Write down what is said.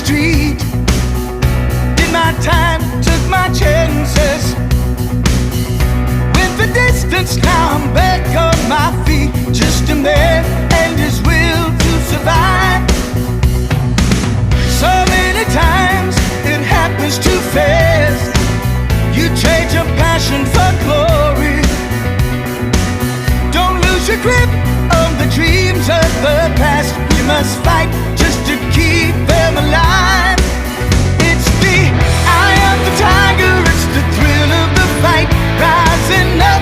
street. Did my time, took my chances. Went the distance, now I'm back on my feet. Just a man and his will to survive. So many times it happens too fast. You trade your passion for glory. Don't lose your grip on the dreams of the past. You must fight just to keep them alive. It's the eye of the tiger, it's the thrill of the fight, rising up.